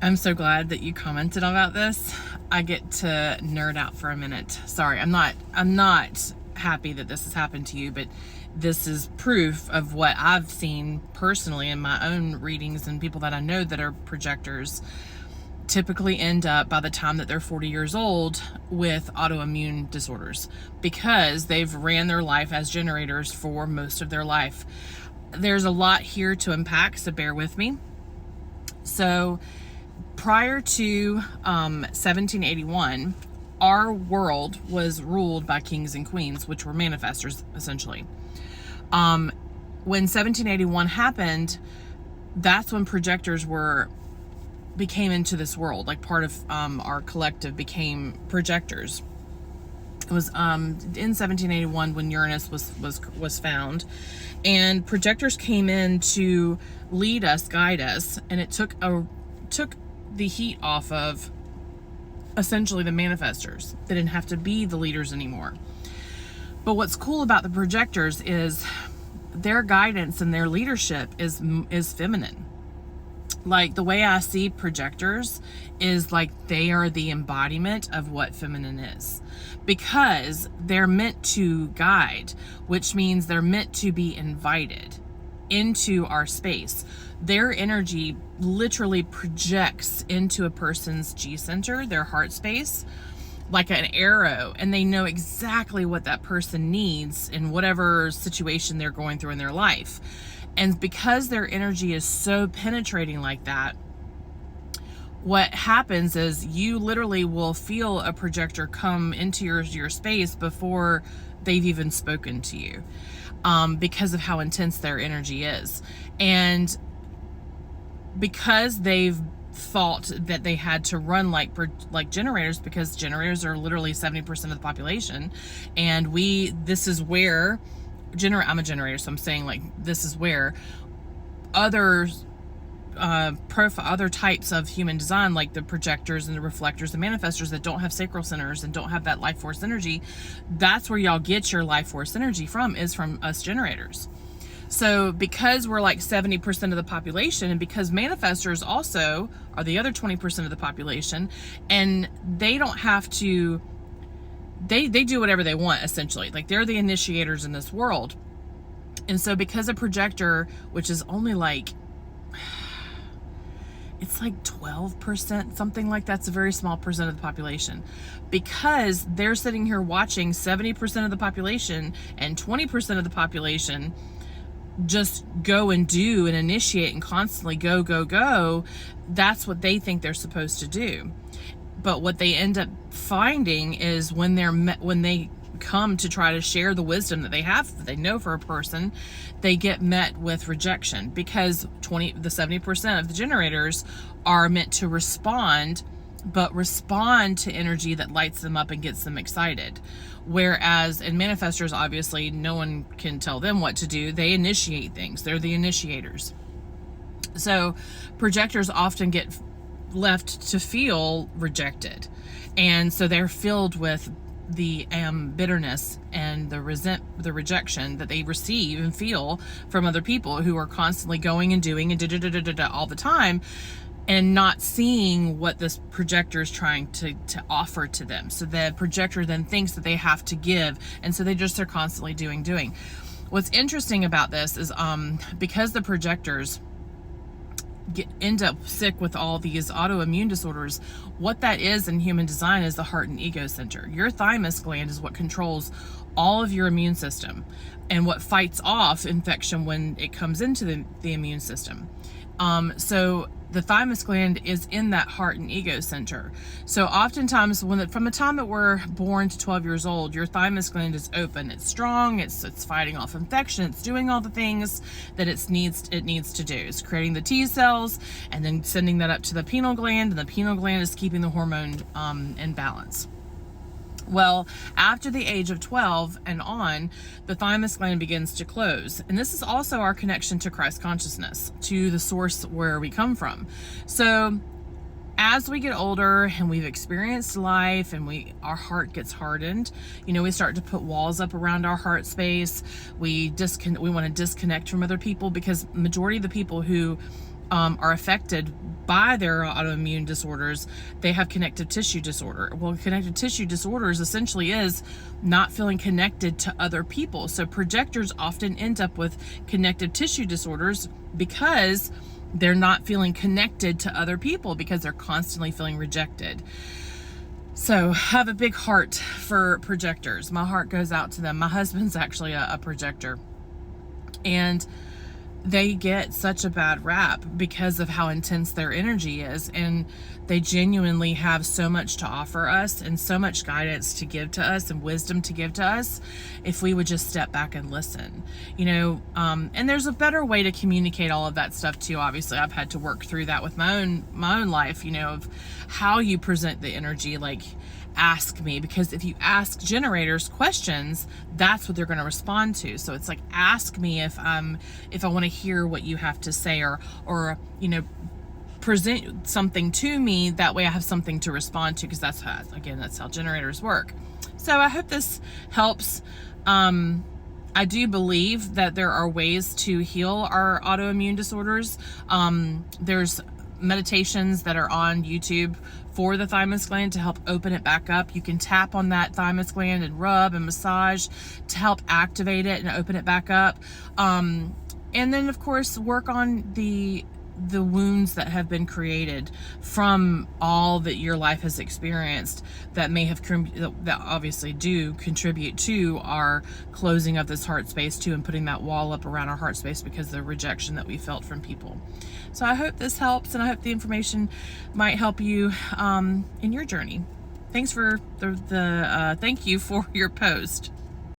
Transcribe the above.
I'm so glad that you commented about this. I get to nerd out for a minute. Sorry, I'm not happy that this has happened to you, but this is proof of what I've seen personally in my own readings, and people that I know that are projectors typically end up, by the time that they're 40 years old, with autoimmune disorders because they've ran their life as generators for most of their life. There's a lot here to unpack, so bear with me. So prior to 1781, our world was ruled by kings and queens, which were manifestors, essentially. When 1781 happened, that's when projectors became into this world, like part of our collective became projectors. It was in 1781 when Uranus was found, and projectors came in to lead us, guide us, and it took the heat off of essentially the manifestors. They didn't have to be the leaders anymore. But what's cool about the projectors is their guidance and their leadership is feminine. Like, the way I see projectors is like they are the embodiment of what feminine is, because they're meant to guide, which means they're meant to be invited into our space. Their energy literally projects into a person's G center, their heart space, like an arrow, and they know exactly what that person needs in whatever situation they're going through in their life. And because their energy is so penetrating like that, what happens is you literally will feel a projector come into your space before they've even spoken to you, because of how intense their energy is. And because they've thought that they had to run like generators, because generators are literally 70% of the population, and this is where I'm a generator, so I'm saying, like, this is where other types of human design, like the projectors and the reflectors, the manifestors that don't have sacral centers and don't have that life force energy, that's where y'all get your life force energy from, is from us generators. So because we're like 70% of the population, and because manifestors also are the other 20% of the population, and they don't have to, they do whatever they want, essentially. Like, they're the initiators in this world. And so because a projector, which is only like, it's like 12%, something like that's a very small percent of the population, because they're sitting here watching 70% of the population and 20% of the population just go and do and initiate and constantly go, that's what they think they're supposed to do. But what they end up finding is when they come to try to share the wisdom that they know for a person, they get met with rejection, because the 70% of the generators are meant to respond, but respond to energy that lights them up and gets them excited. Whereas in manifestors, obviously, no one can tell them what to do. They initiate things. They're the initiators. So projectors often get left to feel rejected. And so they're filled with the bitterness and the rejection that they receive and feel from other people who are constantly going and doing and all the time, and not seeing what this projector is trying to offer to them. So the projector then thinks that they have to give, and so they're constantly doing. What's interesting about this is because the projectors end up sick with all these autoimmune disorders, what that is in human design is the heart and ego center. Your thymus gland is what controls all of your immune system and what fights off infection when it comes into the immune system. So the thymus gland is in that heart and ego center. So oftentimes from the time that we're born to 12 years old, your thymus gland is open, it's strong, it's fighting off infection, it's doing all the things that it needs to do. It's creating the T cells and then sending that up to the pineal gland, and the pineal gland is keeping the hormone in balance. Well, after the age of 12 and on, the thymus gland begins to close. And this is also our connection to Christ consciousness, to the source where we come from. So as we get older and we've experienced life and our heart gets hardened, we start to put walls up around our heart space. We want to disconnect from other people, because majority of the people who are affected by their autoimmune disorders, they have connective tissue disorder. Well, connective tissue disorders essentially is not feeling connected to other people. So projectors often end up with connective tissue disorders because they're not feeling connected to other people, because they're constantly feeling rejected. So have a big heart for projectors. My heart goes out to them. My husband's actually a projector, and they get such a bad rap because of how intense their energy is, and they genuinely have so much to offer us and so much guidance to give to us and wisdom to give to us if we would just step back and listen, and there's a better way to communicate all of that stuff too. Obviously, I've had to work through that with my own life, of how you present the energy. Like, ask me, because if you ask generators questions, that's what they're going to respond to. So it's like, ask me if I want to hear what you have to say, or present something to me, that way I have something to respond to, because that's how generators work. So I hope this helps. I do believe that there are ways to heal our autoimmune disorders. There's meditations that are on YouTube for the thymus gland to help open it back up. You can tap on that thymus gland and rub and massage to help activate it and open it back up. And then, of course, work on the wounds that have been created from all that your life has experienced that may have that obviously do contribute to our closing of this heart space too, and putting that wall up around our heart space because of the rejection that we felt from people. So I hope this helps, and I hope the information might help you in your journey. Thanks for thank you for your post.